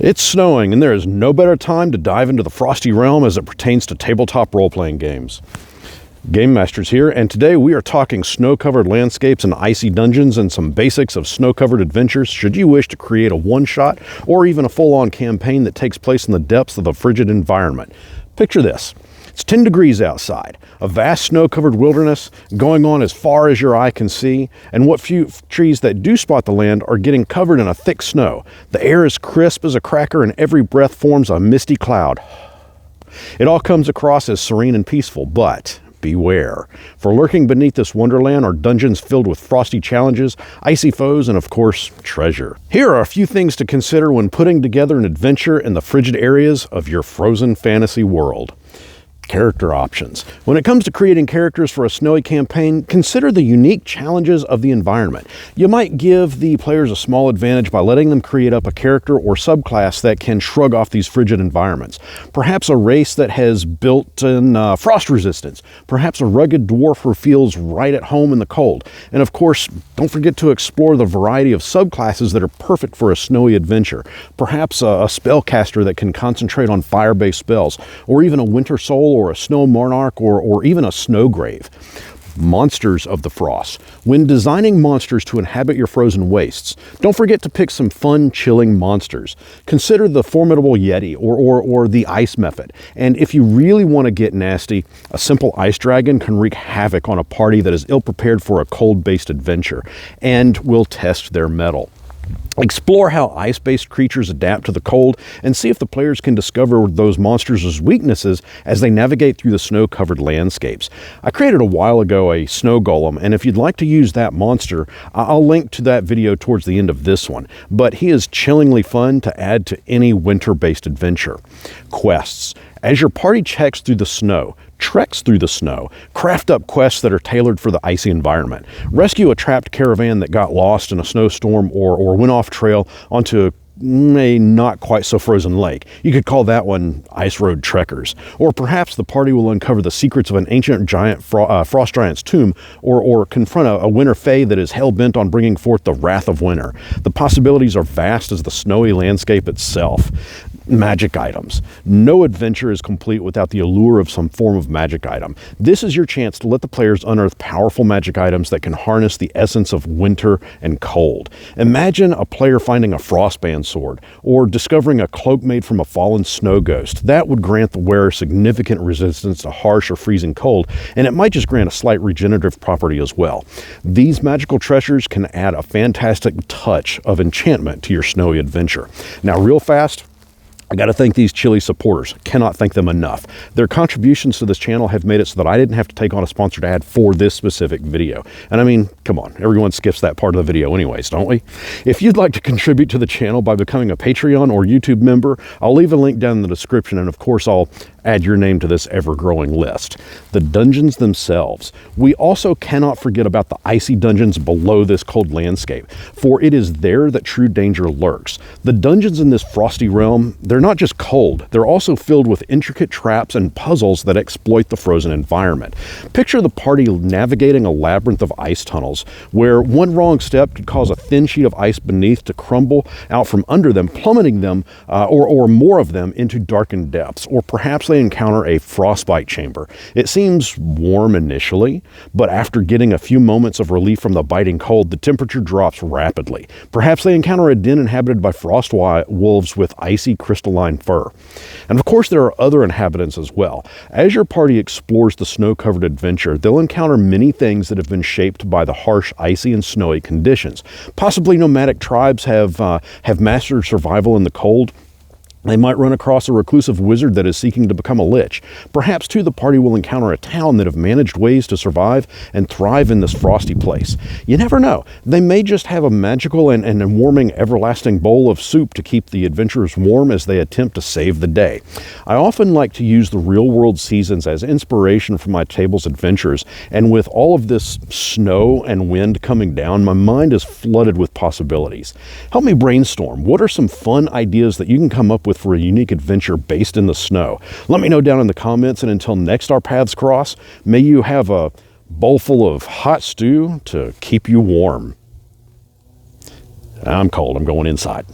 It's snowing, and there is no better time to dive into the frosty realm as it pertains to tabletop role-playing games. GameMasters here, and today we are talking snow-covered landscapes and icy dungeons and some basics of snow-covered adventures should you wish to create a one-shot or even a full-on campaign that takes place in the depths of a frigid environment. Picture this. It's 10 degrees outside, a vast snow-covered wilderness going on as far as your eye can see, and what few trees that do spot the land are getting covered in a thick snow. The air is crisp as a cracker and every breath forms a misty cloud. It all comes across as serene and peaceful, but beware, for lurking beneath this wonderland are dungeons filled with frosty challenges, icy foes, and of course, treasure. Here are a few things to consider when putting together an adventure in the frigid areas of your frozen fantasy world. Character options. When it comes to creating characters for a snowy campaign, consider the unique challenges of the environment. You might give the players a small advantage by letting them create up a character or subclass that can shrug off these frigid environments. Perhaps a race that has built-in frost resistance. Perhaps a rugged dwarf who feels right at home in the cold. And of course, don't forget to explore the variety of subclasses that are perfect for a snowy adventure. Perhaps a spellcaster that can concentrate on fire-based spells, or even a winter soul or a snow monarch or even a snow grave. Monsters of the frost. When designing monsters to inhabit your frozen wastes, don't forget to pick some fun, chilling monsters. Consider the formidable Yeti or the ice method. And if you really want to get nasty, a simple ice dragon can wreak havoc on a party that is ill-prepared for a cold-based adventure and will test their mettle. Explore how ice-based creatures adapt to the cold and see if the players can discover those monsters' weaknesses as they navigate through the snow-covered landscapes. I created a while ago a snow golem, and if you'd like to use that monster, I'll link to that video towards the end of this one. But he is chillingly fun to add to any winter-based adventure. Quests. As your party treks through the snow, craft up quests that are tailored for the icy environment. Rescue a trapped caravan that got lost in a snowstorm or went off trail onto a not quite so frozen lake. You could call that one Ice Road Trekkers. Or perhaps the party will uncover the secrets of an ancient giant frost giant's tomb or confront a winter fae that is hell-bent on bringing forth the wrath of winter. The possibilities are vast as the snowy landscape itself. Magic items. No adventure is complete without the allure of some form of magic item. This is your chance to let the players unearth powerful magic items that can harness the essence of winter and cold. Imagine a player finding a frostband sword or discovering a cloak made from a fallen snow ghost. That would grant the wearer significant resistance to harsh or freezing cold, and it might just grant a slight regenerative property as well. These magical treasures can add a fantastic touch of enchantment to your snowy adventure. Now, real fast, I got to thank these chilly supporters. Cannot thank them enough. Their contributions to this channel have made it so that I didn't have to take on a sponsored ad for this specific video. And I mean, come on, everyone skips that part of the video anyways, don't we? If you'd like to contribute to the channel by becoming a Patreon or YouTube member, I'll leave a link down in the description, and of course I'll add your name to this ever-growing list. The dungeons themselves. We also cannot forget about the icy dungeons below this cold landscape, for it is there that true danger lurks. The dungeons in this frosty realm, they're not just cold, they're also filled with intricate traps and puzzles that exploit the frozen environment. Picture the party navigating a labyrinth of ice tunnels, where one wrong step could cause a thin sheet of ice beneath to crumble out from under them, plummeting them, or more of them, into darkened depths, or perhaps they encounter a frostbite chamber. It seems warm initially, but after getting a few moments of relief from the biting cold, the temperature drops rapidly. Perhaps they encounter a den inhabited by frost wolves with icy crystalline fur. And of course, there are other inhabitants as well. As your party explores the snow-covered adventure, they'll encounter many things that have been shaped by the harsh, icy, and snowy conditions. Possibly nomadic tribes have mastered survival in the cold. They might run across a reclusive wizard that is seeking to become a lich. Perhaps, too, the party will encounter a town that have managed ways to survive and thrive in this frosty place. You never know. They may just have a magical and warming everlasting bowl of soup to keep the adventurers warm as they attempt to save the day. I often like to use the real-world seasons as inspiration for my table's adventures, and with all of this snow and wind coming down, my mind is flooded with possibilities. Help me brainstorm. What are some fun ideas that you can come up with for a unique adventure based in the snow? Let me know down in the comments, and until next our paths cross, may you have a bowl full of hot stew to keep you warm. I'm cold. I'm going inside.